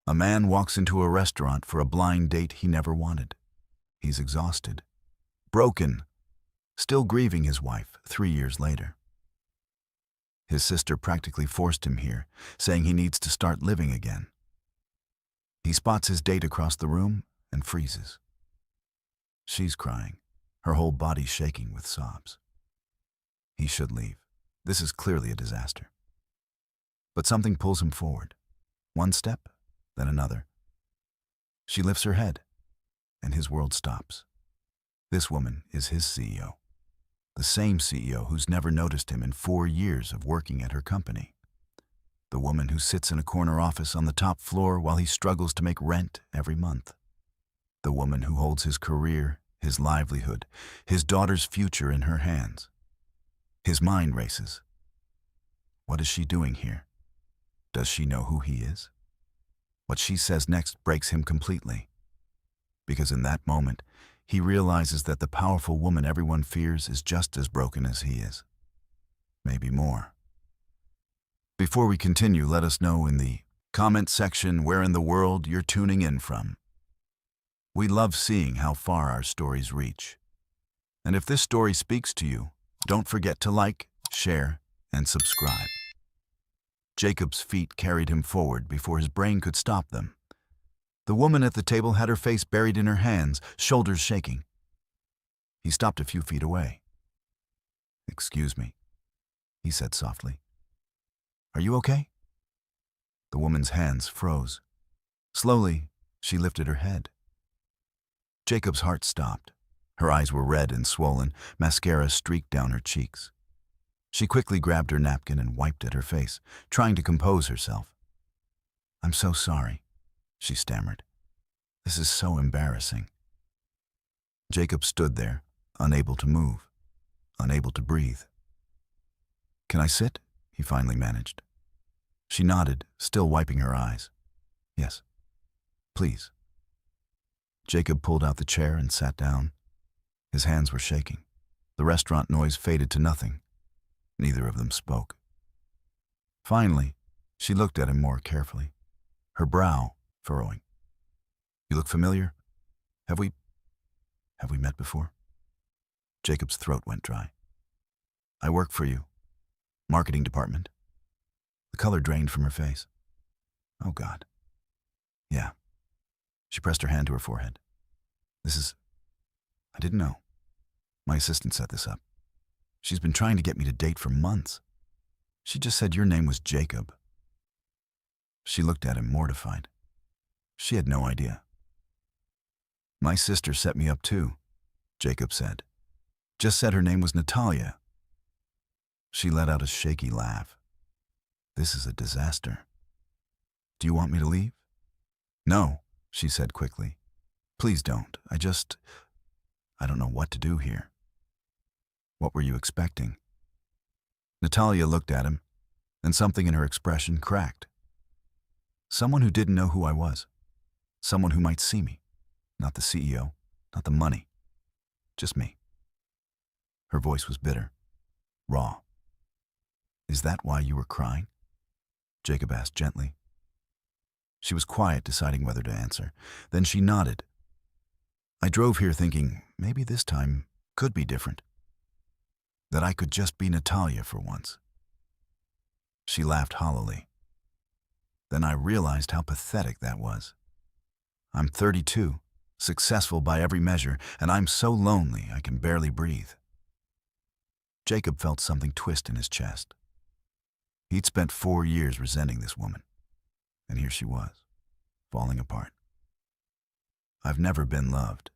A man walks into a restaurant for a blind date he never wanted. He's exhausted, broken, still grieving his wife 3 years later. His sister practically forced him here, saying he needs to start living again. He spots his date across the room and freezes. She's crying, her whole body shaking with sobs. He should leave. This is clearly a disaster. But something pulls him forward. One step, then another. She lifts her head, and his world stops. This woman is his CEO. The same CEO who's never noticed him in 4 years of working at her company. The woman who sits in a corner office on the top floor while he struggles to make rent every month. The woman who holds his career, his livelihood, his daughter's future in her hands. His mind races. What is she doing here? Does she know who he is? What she says next breaks him completely. Because in that moment, he realizes that the powerful woman everyone fears is just as broken as he is. Maybe more. Before we continue, let us know in the comment section where in the world you're tuning in from. We love seeing how far our stories reach. And if this story speaks to you, don't forget to like, share, and subscribe. Jacob's feet carried him forward before his brain could stop them. The woman at the table had her face buried in her hands, shoulders shaking. He stopped a few feet away. "Excuse me," he said softly. "Are you okay?" The woman's hands froze. Slowly, she lifted her head. Jacob's heart stopped. Her eyes were red and swollen, mascara streaked down her cheeks. She quickly grabbed her napkin and wiped at her face, trying to compose herself. "I'm so sorry," she stammered. "This is so embarrassing." Jacob stood there, unable to move, unable to breathe. "Can I sit?" he finally managed. She nodded, still wiping her eyes. "Yes, please." Jacob pulled out the chair and sat down. His hands were shaking. The restaurant noise faded to nothing. Neither of them spoke. Finally, she looked at him more carefully, her brow furrowing. "You look familiar. Have we met before?" Jacob's throat went dry. "I work for you. Marketing department." The color drained from her face. "Oh, God." "Yeah." She pressed her hand to her forehead. I didn't know. My assistant set this up. She's been trying to get me to date for months. She just said your name was Jacob." She looked at him, mortified. She had no idea. "My sister set me up too," Jacob said. "Just said her name was Natalia." She let out a shaky laugh. "This is a disaster. Do you want me to leave?" "No," she said quickly. "Please don't. I don't know what to do here." "What were you expecting?" Natalia looked at him, and something in her expression cracked. "Someone who didn't know who I was. Someone who might see me. Not the CEO, not the money. Just me." Her voice was bitter, raw. "Is that why you were crying?" Jacob asked gently. She was quiet, deciding whether to answer. Then she nodded. "I drove here thinking maybe this time could be different. That I could just be Natalia for once." She laughed hollowly. Then I realized how pathetic that was. I'm 32, successful by every measure, and I'm so lonely I can barely breathe. Jacob felt something twist in his chest. He'd spent 4 years resenting this woman, and here she was, falling apart. "I've never been loved,"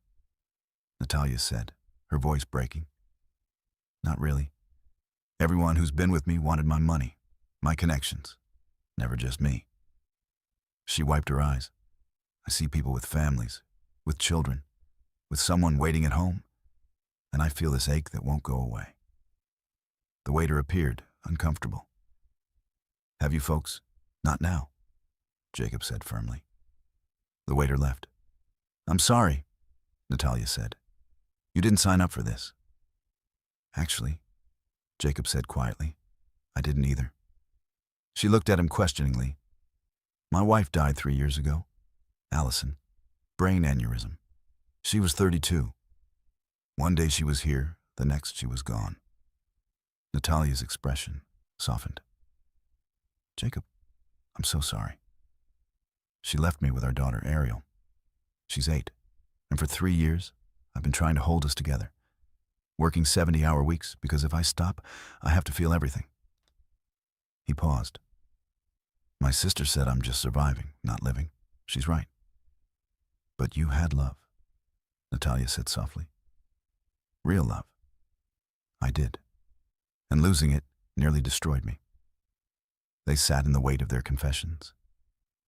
Natalia said, her voice breaking. "Not really. Everyone who's been with me wanted my money, my connections, never just me." She wiped her eyes. "I see people with families, with children, with someone waiting at home, and I feel this ache that won't go away." The waiter appeared, uncomfortable. "Have you folks?" "Not now," Jacob said firmly. The waiter left. "I'm sorry," Natalia said. "You didn't sign up for this." "Actually," Jacob said quietly, "I didn't either." She looked at him questioningly. My wife died 3 years ago. Allison. Brain aneurysm. She was 32. One day she was here, the next she was gone. Natalia's expression softened. Jacob, I'm so sorry. She left me with our daughter Ariel. She's 8, and for 3 years, I've been trying to hold us together, working 70-hour weeks because if I stop, I have to feel everything. He paused. My sister said I'm just surviving, not living. She's right. But you had love, Natalia said softly. Real love. I did. And losing it nearly destroyed me. They sat in the weight of their confessions.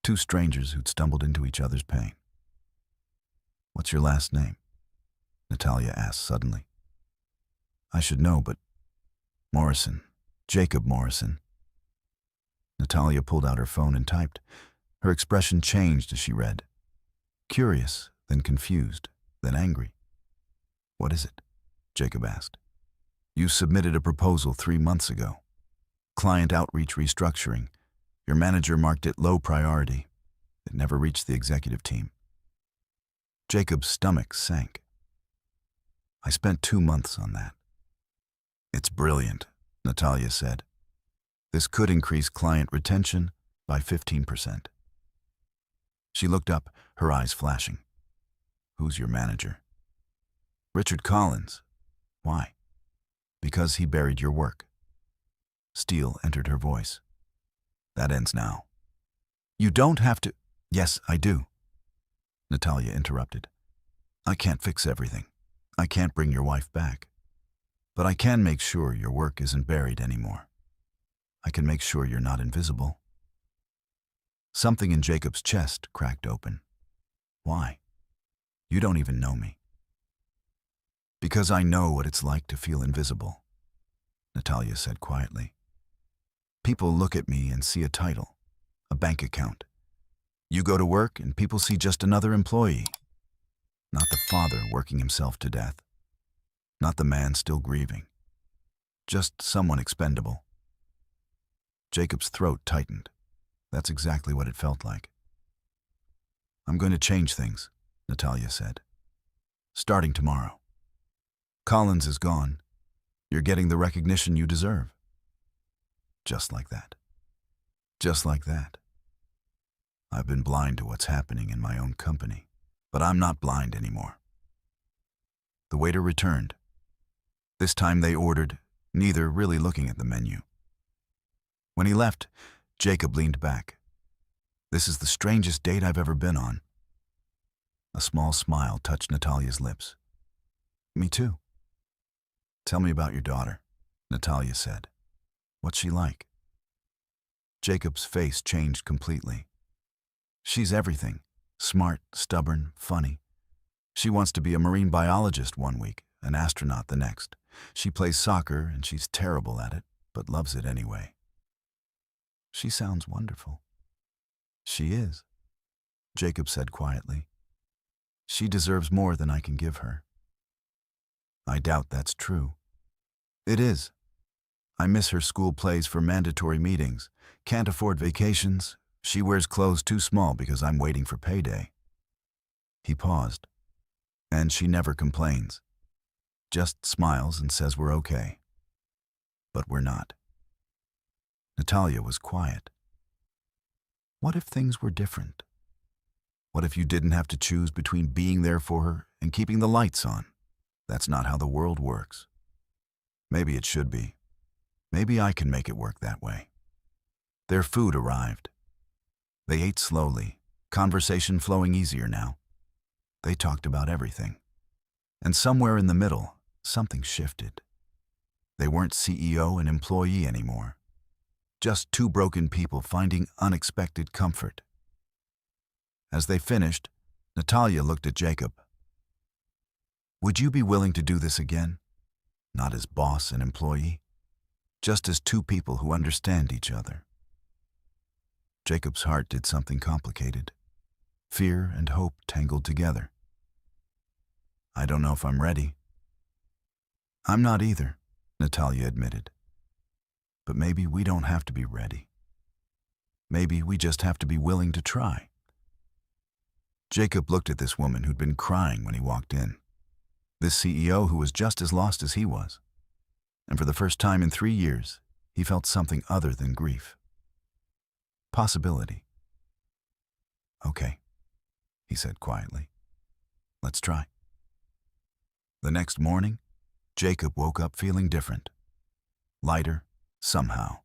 Two strangers who'd stumbled into each other's pain. What's your last name? Natalia asked suddenly. I should know, but Morrison. Jacob Morrison. Natalia pulled out her phone and typed. Her expression changed as she read. Curious, then confused, then angry. What is it? Jacob asked. You submitted a proposal 3 months ago. Client outreach restructuring. Your manager marked it low priority. It never reached the executive team. Jacob's stomach sank. I spent 2 months on that. It's brilliant, Natalia said. This could increase client retention by 15%. She looked up, her eyes flashing. Who's your manager? Richard Collins. Why? Because he buried your work. Steel entered her voice. That ends now. You don't have to. Yes, I do. Natalia interrupted. I can't fix everything. I can't bring your wife back. But I can make sure your work isn't buried anymore. I can make sure you're not invisible. Something in Jacob's chest cracked open. Why? You don't even know me. Because I know what it's like to feel invisible, Natalia said quietly. People look at me and see a title, a bank account. You go to work and people see just another employee. Not the father working himself to death. Not the man still grieving. Just someone expendable. Jacob's throat tightened. That's exactly what it felt like. I'm going to change things, Natalia said. Starting tomorrow. Collins is gone. You're getting the recognition you deserve. Just like that. Just like that. I've been blind to what's happening in my own company, but I'm not blind anymore. The waiter returned. This time they ordered, neither really looking at the menu. When he left, Jacob leaned back. This is the strangest date I've ever been on. A small smile touched Natalia's lips. Me too. Tell me about your daughter, Natalia said. What's she like? Jacob's face changed completely. She's everything. Smart, stubborn, funny. She wants to be a marine biologist one week, an astronaut the next. She plays soccer and she's terrible at it, but loves it anyway. She sounds wonderful. She is, Jacob said quietly. She deserves more than I can give her. I doubt that's true. It is. I miss her school plays for mandatory meetings, can't afford vacations. She wears clothes too small because I'm waiting for payday. He paused. And she never complains. Just smiles and says we're okay. But we're not. Natalia was quiet. What if things were different? What if you didn't have to choose between being there for her and keeping the lights on? That's not how the world works. Maybe it should be. Maybe I can make it work that way. Their food arrived. They ate slowly, conversation flowing easier now. They talked about everything. And somewhere in the middle, something shifted. They weren't CEO and employee anymore. Just two broken people finding unexpected comfort. As they finished, Natalia looked at Jacob. Would you be willing to do this again? Not as boss and employee, just as two people who understand each other. Jacob's heart did something complicated. Fear and hope tangled together. I don't know if I'm ready. I'm not either, Natalia admitted. But maybe we don't have to be ready. Maybe we just have to be willing to try. Jacob looked at this woman who'd been crying when he walked in. This CEO who was just as lost as he was. And for the first time in 3 years, he felt something other than grief. Possibility. Okay, he said quietly. Let's try. The next morning, Jacob woke up feeling different. Lighter, somehow.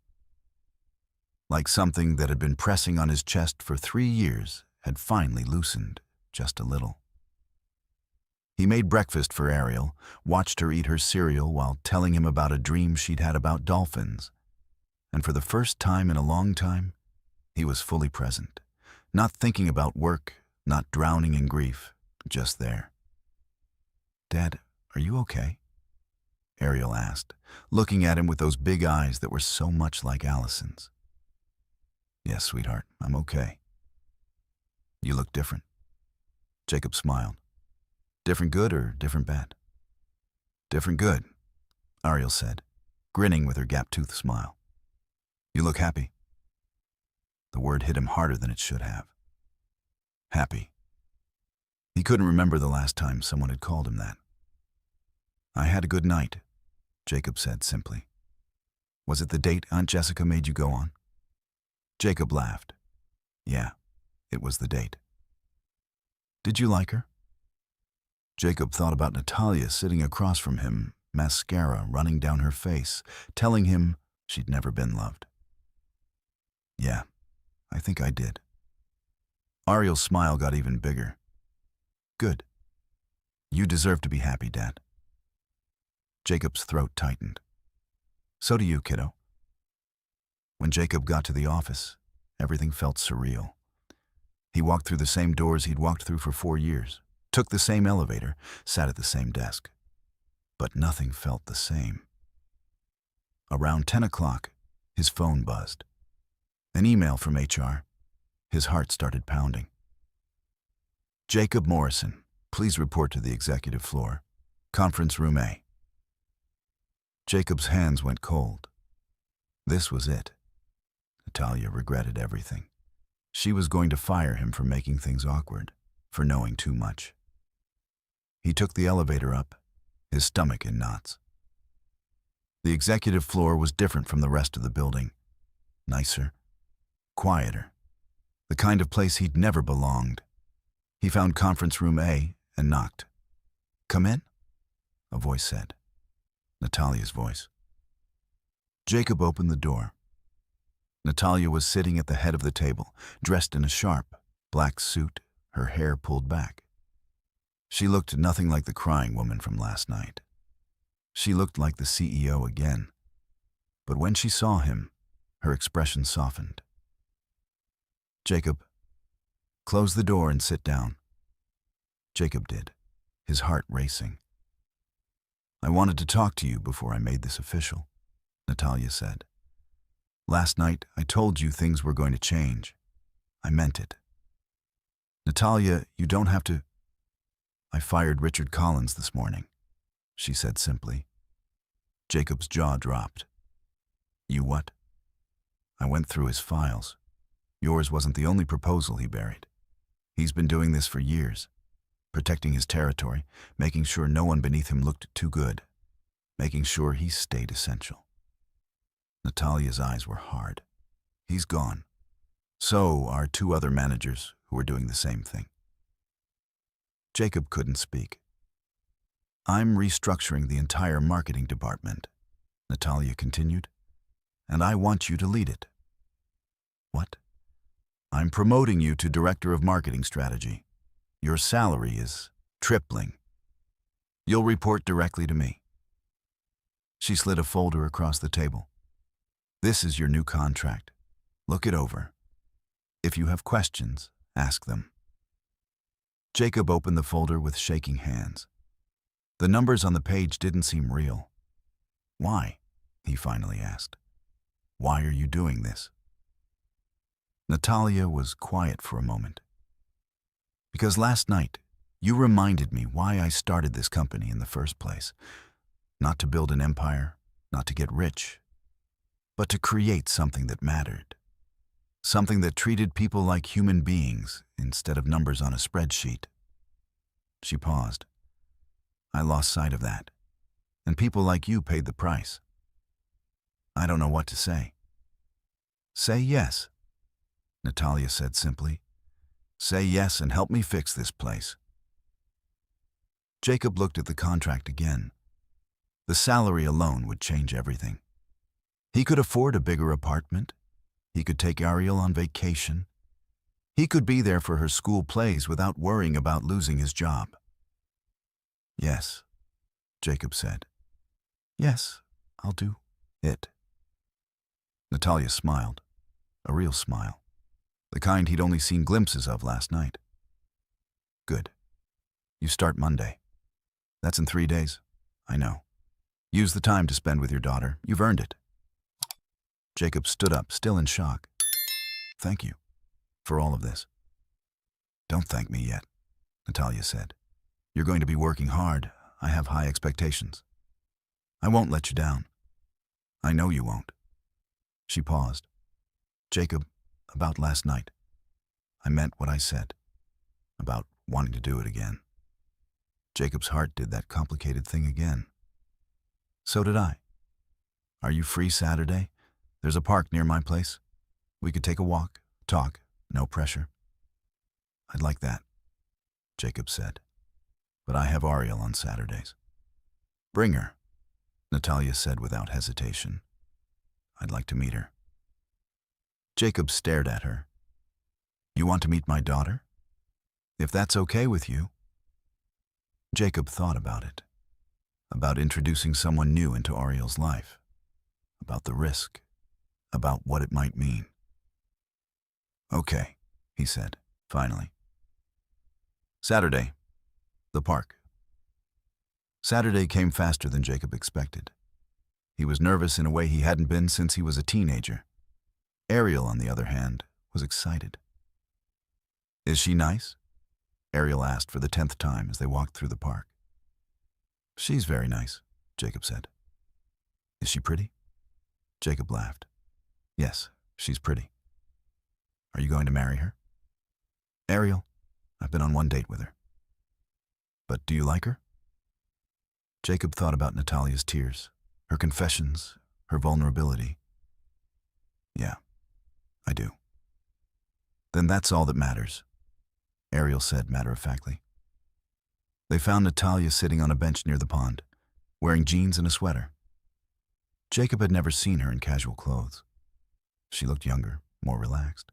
Like something that had been pressing on his chest for 3 years had finally loosened just a little. He made breakfast for Ariel, watched her eat her cereal while telling him about a dream she'd had about dolphins. And for the first time in a long time, he was fully present, not thinking about work, not drowning in grief, just there. "Dad, are you okay?" Ariel asked, looking at him with those big eyes that were so much like Allison's. "Yes, sweetheart, I'm okay." "You look different." Jacob smiled. "Different good or different bad?" "Different good," Ariel said, grinning with her gap-toothed smile. "You look happy." The word hit him harder than it should have. Happy. He couldn't remember the last time someone had called him that. "I had a good night," Jacob said simply. "Was it the date Aunt Jessica made you go on?" Jacob laughed. "Yeah, it was the date." "Did you like her?" Jacob thought about Natalia sitting across from him, mascara running down her face, telling him she'd never been loved. "Yeah, I think I did." Ariel's smile got even bigger. "Good. You deserve to be happy, Dad." Jacob's throat tightened. "So do you, kiddo." When Jacob got to the office, everything felt surreal. He walked through the same doors he'd walked through for 4 years, took the same elevator, sat at the same desk. But nothing felt the same. Around 10 o'clock, his phone buzzed. An email from HR. His heart started pounding. "Jacob Morrison, please report to the executive floor. Conference room A." Jacob's hands went cold. This was it. Natalia regretted everything. She was going to fire him for making things awkward, for knowing too much. He took the elevator up, his stomach in knots. The executive floor was different from the rest of the building. Nicer, quieter, the kind of place he'd never belonged. He found conference room A and knocked. "Come in," a voice said. Natalia's voice. Jacob opened the door. Natalia was sitting at the head of the table, dressed in a sharp, black suit, her hair pulled back. She looked nothing like the crying woman from last night. She looked like the CEO again. But when she saw him, her expression softened. "Jacob, close the door and sit down." Jacob did, his heart racing. "I wanted to talk to you before I made this official," Natalia said. "Last night, I told you things were going to change. I meant it. Natalia, you don't have to—" "I fired Richard Collins this morning," she said simply. Jacob's jaw dropped. "You what?" "I went through his files. Yours wasn't the only proposal he buried. He's been doing this for years, protecting his territory, making sure no one beneath him looked too good, making sure he stayed essential." Natalia's eyes were hard. "He's gone. So are 2 other managers who are doing the same thing." Jacob couldn't speak. "I'm restructuring the entire marketing department," Natalia continued, "and I want you to lead it." "What?" "I'm promoting you to Director of Marketing Strategy. Your salary is tripling. You'll report directly to me." She slid a folder across the table. "This is your new contract. Look it over. If you have questions, ask them." Jacob opened the folder with shaking hands. The numbers on the page didn't seem real. "Why?" he finally asked. "Why are you doing this?" Natalia was quiet for a moment. "Because last night, you reminded me why I started this company in the first place. Not to build an empire, not to get rich, but to create something that mattered. Something that treated people like human beings instead of numbers on a spreadsheet. She paused. I lost sight of that, and people like you paid the price. I don't know what to say. Say yes, Natalia said simply. Say yes and help me fix this place. Jacob looked at the contract again. The salary alone would change everything. He could afford a bigger apartment. He could take Ariel on vacation. He could be there for her school plays without worrying about losing his job. Yes, Jacob said. Yes, I'll do it. Natalia smiled, a real smile, the kind he'd only seen glimpses of last night. Good. You start Monday. That's in 3 days. I know. Use the time to spend with your daughter. You've earned it. Jacob stood up, still in shock. Thank you for all of this. Don't thank me yet, Natalia said. You're going to be working hard. I have high expectations. I won't let you down. I know you won't. She paused. Jacob, about last night. I meant what I said. About wanting to do it again. Jacob's heart did that complicated thing again. So did I. Are you free Saturday? There's a park near my place. We could take a walk, talk, no pressure. I'd like that, Jacob said. But I have Ariel on Saturdays. Bring her, Natalia said without hesitation. I'd like to meet her. Jacob stared at her. You want to meet my daughter? If that's okay with you. Jacob thought about it. About introducing someone new into Ariel's life. About the risk. About what it might mean. Okay, he said, finally. Saturday. The park. Saturday came faster than Jacob expected. He was nervous in a way he hadn't been since he was a teenager. Ariel, on the other hand, was excited. Is she nice? Ariel asked for the 10th time as they walked through the park. She's very nice, Jacob said. Is she pretty? Jacob laughed. Yes, she's pretty. Are you going to marry her? Ariel, I've been on one date with her. But do you like her? Jacob thought about Natalia's tears, her confessions, her vulnerability. Yeah, I do. Then that's all that matters, Ariel said matter-of-factly. They found Natalia sitting on a bench near the pond, wearing jeans and a sweater. Jacob had never seen her in casual clothes. She looked younger, more relaxed.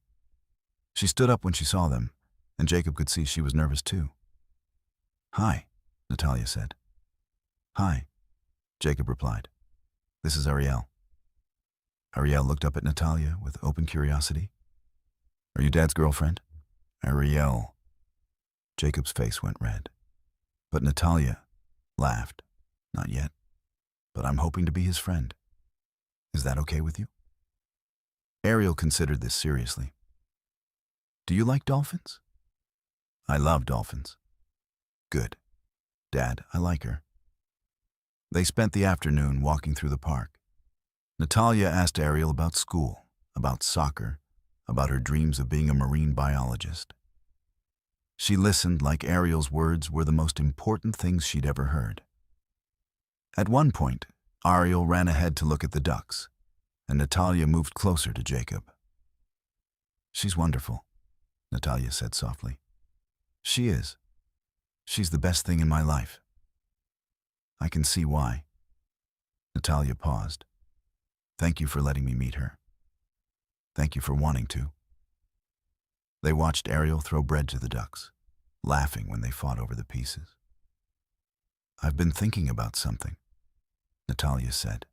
She stood up when she saw them, and Jacob could see she was nervous too. Hi, Natalia said. Hi, Jacob replied. This is Ariel. Ariel looked up at Natalia with open curiosity. Are you Dad's girlfriend? Ariel. Jacob's face went red. But Natalia laughed. Not yet. But I'm hoping to be his friend. Is that okay with you? Ariel considered this seriously. Do you like dolphins? I love dolphins. Good. Dad, I like her. They spent the afternoon walking through the park. Natalia asked Ariel about school, about soccer, about her dreams of being a marine biologist. She listened like Ariel's words were the most important things she'd ever heard. At one point, Ariel ran ahead to look at the ducks, and Natalia moved closer to Jacob. She's wonderful, Natalia said softly. She is. She's the best thing in my life. I can see why. Natalia paused. Thank you for letting me meet her. Thank you for wanting to. They watched Ariel throw bread to the ducks, laughing when they fought over the pieces. I've been thinking about something, Natalia said.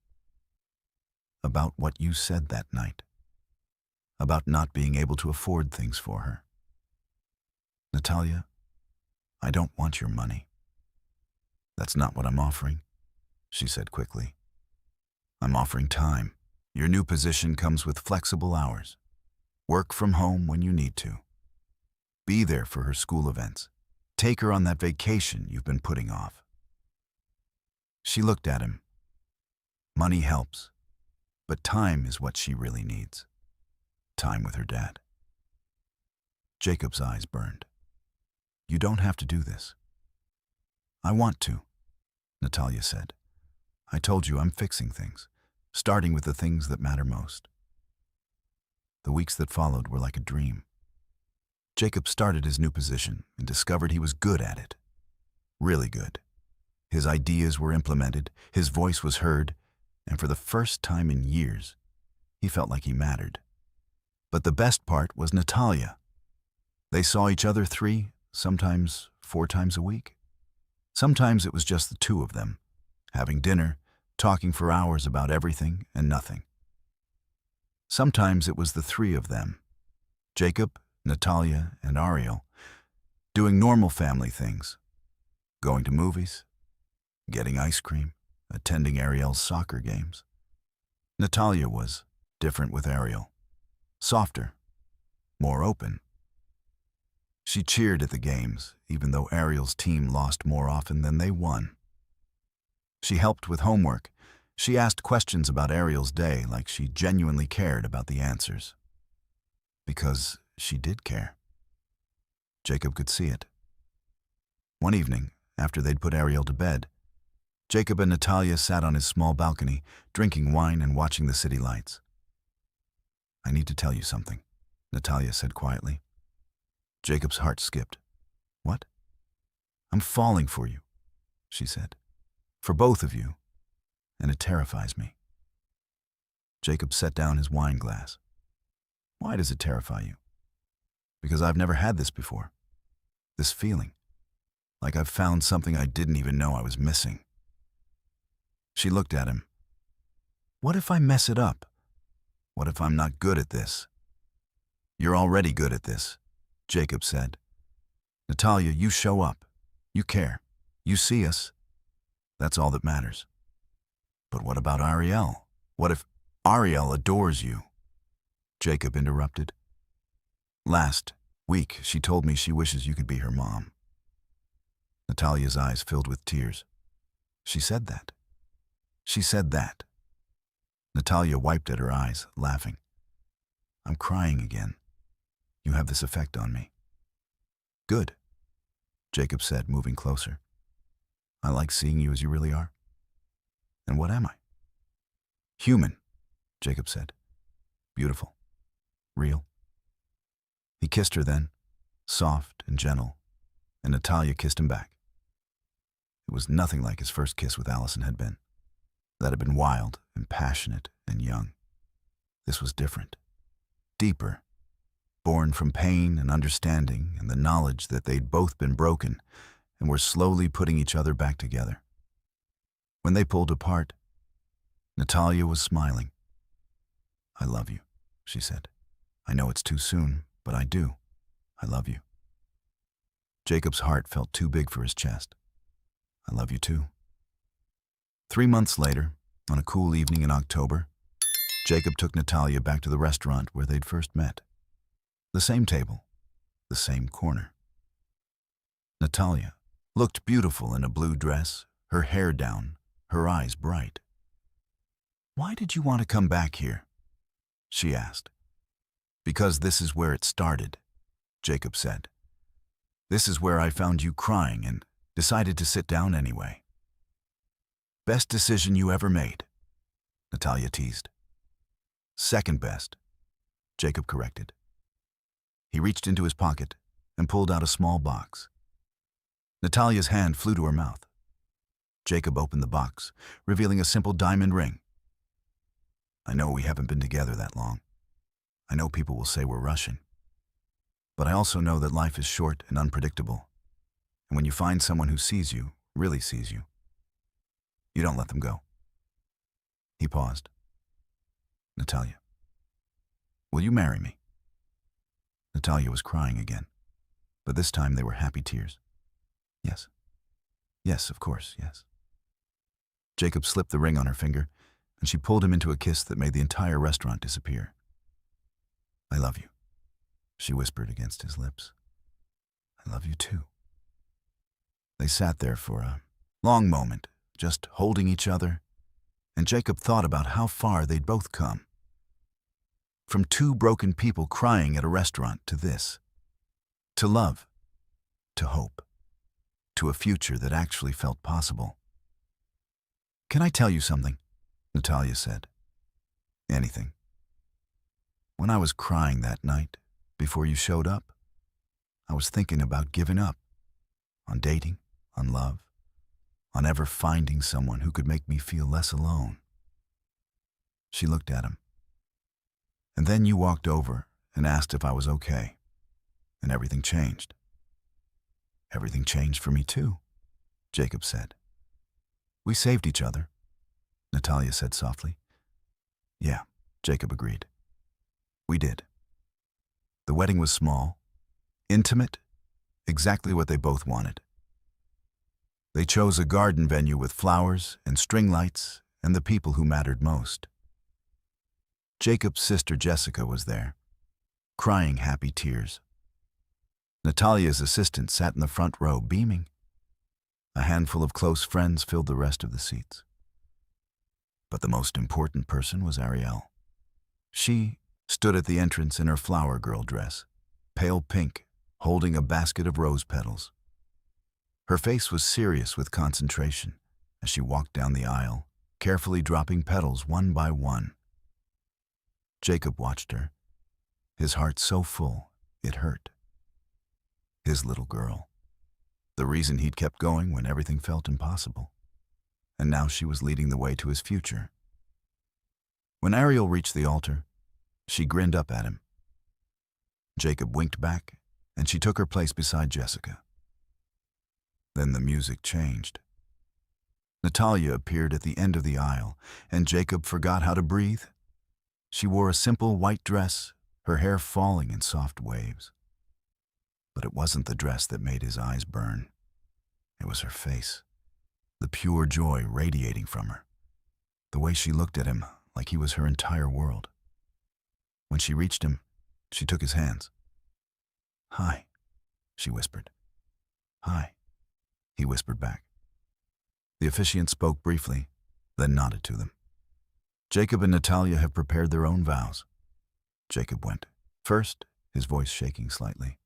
About what you said that night. About not being able to afford things for her. Natalia, I don't want your money. That's not what I'm offering, she said quickly. I'm offering time. Your new position comes with flexible hours. Work from home when you need to. Be there for her school events. Take her on that vacation you've been putting off. She looked at him. Money helps, but time is what she really needs. time with her dad. Jacob's eyes burned. You don't have to do this. I want to, Natalia said. I told you I'm fixing things, starting with the things that matter most. The weeks that followed were like a dream. Jacob started his new position and discovered he was good at it. Really good. His ideas were implemented, his voice was heard, and for the first time in years, he felt like he mattered. But the best part was Natalia. They saw each other 3, sometimes 4 times a week. Sometimes it was just the 2 of them, having dinner, talking for hours about everything and nothing. Sometimes it was the 3 of them, Jacob, Natalia, and Ariel, doing normal family things, going to movies, getting ice cream, attending Ariel's soccer games. Natalia was different with Ariel, softer, more open. She cheered at the games, even though Ariel's team lost more often than they won. She helped with homework. She asked questions about Ariel's day like she genuinely cared about the answers. Because she did care. Jacob could see it. One evening, after they'd put Ariel to bed, Jacob and Natalia sat on his small balcony, drinking wine and watching the city lights. I need to tell you something, Natalia said quietly. Jacob's heart skipped. What? I'm falling for you, she said. For both of you, and it terrifies me. Jacob set down his wine glass. Why does it terrify you? Because I've never had this before. This feeling. Like I've found something I didn't even know I was missing. She looked at him. What if I mess it up? What if I'm not good at this? You're already good at this, Jacob said. Natalia, you show up. You care. You see us. That's all that matters. But what about Ariel? What if Ariel adores you? Jacob interrupted. Last week, she told me she wishes you could be her mom. Natalia's eyes filled with tears. She said that. She said that. Natalia wiped at her eyes, laughing. I'm crying again. You have this effect on me. Good, Jacob said, moving closer. I like seeing you as you really are. And what am I? Human, Jacob said. Beautiful. Real. He kissed her then, soft and gentle, and Natalia kissed him back. It was nothing like his first kiss with Allison had been. That had been wild and passionate and young. This was different, deeper, born from pain and understanding and the knowledge that they'd both been broken and were slowly putting each other back together. When they pulled apart, Natalia was smiling. I love you, she said. I know it's too soon, but I do. I love you. Jacob's heart felt too big for his chest. I love you too. 3 months later, on a cool evening in October, Jacob took Natalia back to the restaurant where they'd first met. The same table, the same corner. Natalia looked beautiful in a blue dress, her hair down, her eyes bright. Why did you want to come back here? She asked. Because this is where it started, Jacob said. This is where I found you crying and decided to sit down anyway. Best decision you ever made, Natalia teased. Second best, Jacob corrected. He reached into his pocket and pulled out a small box. Natalia's hand flew to her mouth. Jacob opened the box, revealing a simple diamond ring. I know we haven't been together that long. I know people will say we're rushing. But I also know that life is short and unpredictable. And when you find someone who sees you, really sees you, you don't let them go. He paused. Natalia, will you marry me? Natalia was crying again, but this time they were happy tears. Yes. Yes, of course, yes. Jacob slipped the ring on her finger, and she pulled him into a kiss that made the entire restaurant disappear. I love you, she whispered against his lips. I love you too. They sat there for a long moment, just holding each other, and Jacob thought about how far they'd both come. From two broken people crying at a restaurant to this. To love. To hope. To a future that actually felt possible. "Can I tell you something?" Natalia said. "Anything." "When I was crying that night, before you showed up, I was thinking about giving up. On dating, on love, on ever finding someone who could make me feel less alone." She looked at him. "And then you walked over and asked if I was okay. And everything changed." "Everything changed for me too," Jacob said. "We saved each other," Natalia said softly. "Yeah," Jacob agreed. "We did." The wedding was small, intimate, exactly what they both wanted. They chose a garden venue with flowers and string lights and the people who mattered most. Jacob's sister Jessica was there, crying happy tears. Natalia's assistant sat in the front row, beaming. A handful of close friends filled the rest of the seats. But the most important person was Ariel. She stood at the entrance in her flower girl dress, pale pink, holding a basket of rose petals. Her face was serious with concentration as she walked down the aisle, carefully dropping petals one by one. Jacob watched her, his heart so full it hurt. His little girl. The reason he'd kept going when everything felt impossible. And now she was leading the way to his future. When Ariel reached the altar, she grinned up at him. Jacob winked back, and she took her place beside Jessica. Then the music changed. Natalia appeared at the end of the aisle, and Jacob forgot how to breathe. She wore a simple white dress, her hair falling in soft waves. But it wasn't the dress that made his eyes burn. It was her face, the pure joy radiating from her, the way she looked at him like he was her entire world. When she reached him, she took his hands. "Hi," she whispered. "Hi," he whispered back. The officiant spoke briefly, then nodded to them. "Jacob and Natalia have prepared their own vows." Jacob went first, his voice shaking slightly.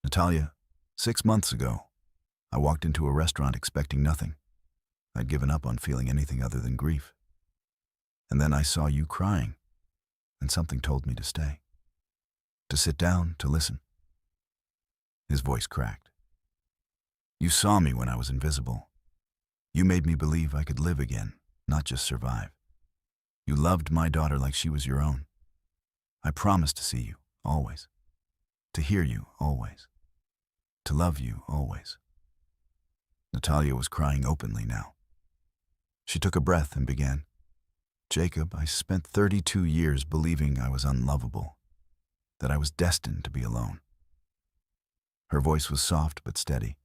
"Natalia, 6 months ago, I walked into a restaurant expecting nothing. I'd given up on feeling anything other than grief. And then I saw you crying, and something told me to stay. To sit down, to listen." His voice cracked. "You saw me when I was invisible. You made me believe I could live again, not just survive. You loved my daughter like she was your own. I promised to see you, always. To hear you, always. To love you, always." Natalia was crying openly now. She took a breath and began. "Jacob, I spent 32 years believing I was unlovable, that I was destined to be alone." Her voice was soft but steady.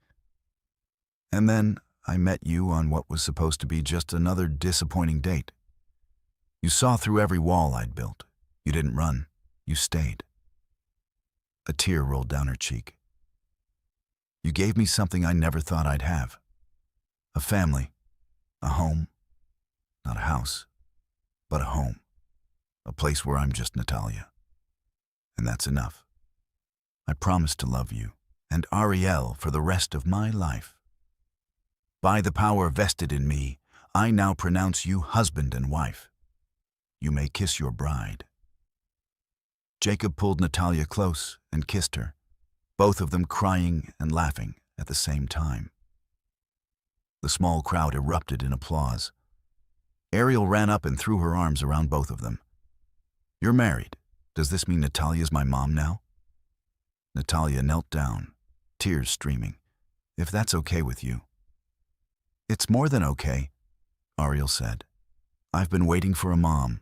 "And then I met you on what was supposed to be just another disappointing date. You saw through every wall I'd built. You didn't run. You stayed." A tear rolled down her cheek. "You gave me something I never thought I'd have. A family, a home, not a house, but a home, a place where I'm just Natalia. And that's enough. I promise to love you and Ariel for the rest of my life. By the power vested in me, I now pronounce you husband and wife. You may kiss your bride." Jacob pulled Natalia close and kissed her, both of them crying and laughing at the same time. The small crowd erupted in applause. Ariel ran up and threw her arms around both of them. "You're married. Does this mean Natalia's my mom now?" Natalia knelt down, tears streaming. "If that's okay with you." "It's more than okay," Ariel said. "I've been waiting for a mom."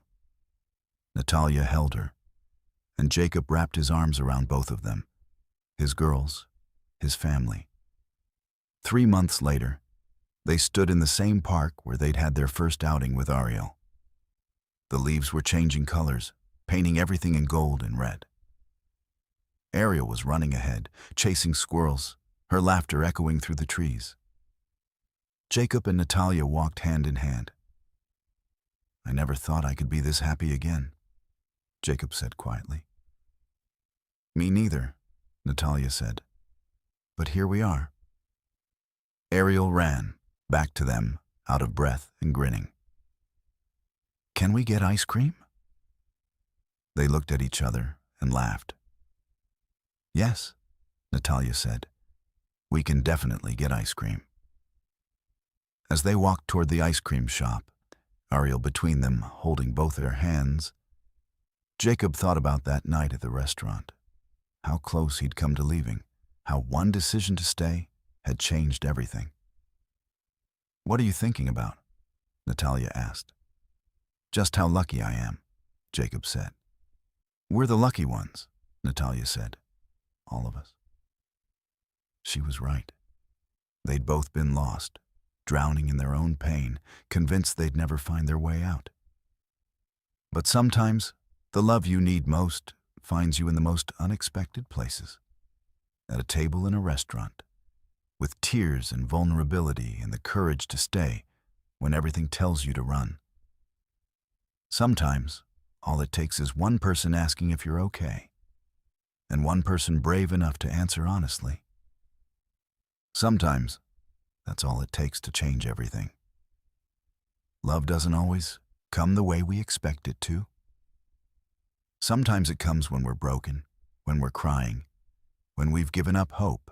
Natalia held her, and Jacob wrapped his arms around both of them, his girls, his family. 3 months later, they stood in the same park where they'd had their first outing with Ariel. The leaves were changing colors, painting everything in gold and red. Ariel was running ahead, chasing squirrels, her laughter echoing through the trees. Jacob and Natalia walked hand in hand. "I never thought I could be this happy again," Jacob said quietly. Me neither, Natalia said. But here we are. Ariel ran back to them, out of breath and grinning. Can we get ice cream? They looked at each other and laughed. Yes, Natalia said. We can definitely get ice cream. As they walked toward the ice cream shop, Ariel between them holding both their hands, Jacob thought about that night at the restaurant. How close he'd come to leaving, how one decision to stay had changed everything. What are you thinking about? Natalia asked. Just how lucky I am, Jacob said. We're the lucky ones, Natalia said. All of us. She was right. They'd both been lost, drowning in their own pain, convinced they'd never find their way out. But sometimes, the love you need most finds you in the most unexpected places. At a table in a restaurant, with tears and vulnerability and the courage to stay when everything tells you to run. Sometimes, all it takes is one person asking if you're okay, and one person brave enough to answer honestly. Sometimes, that's all it takes to change everything. Love doesn't always come the way we expect it to. Sometimes it comes when we're broken, when we're crying, when we've given up hope.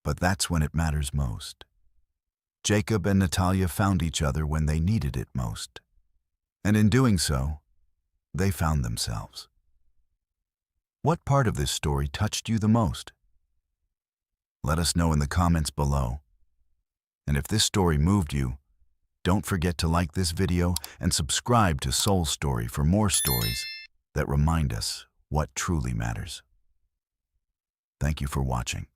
But that's when it matters most. Jacob and Natalia found each other when they needed it most. And in doing so, they found themselves. What part of this story touched you the most? Let us know in the comments below. And if this story moved you, don't forget to like this video and subscribe to Soul Story for more stories that remind us what truly matters. Thank you for watching.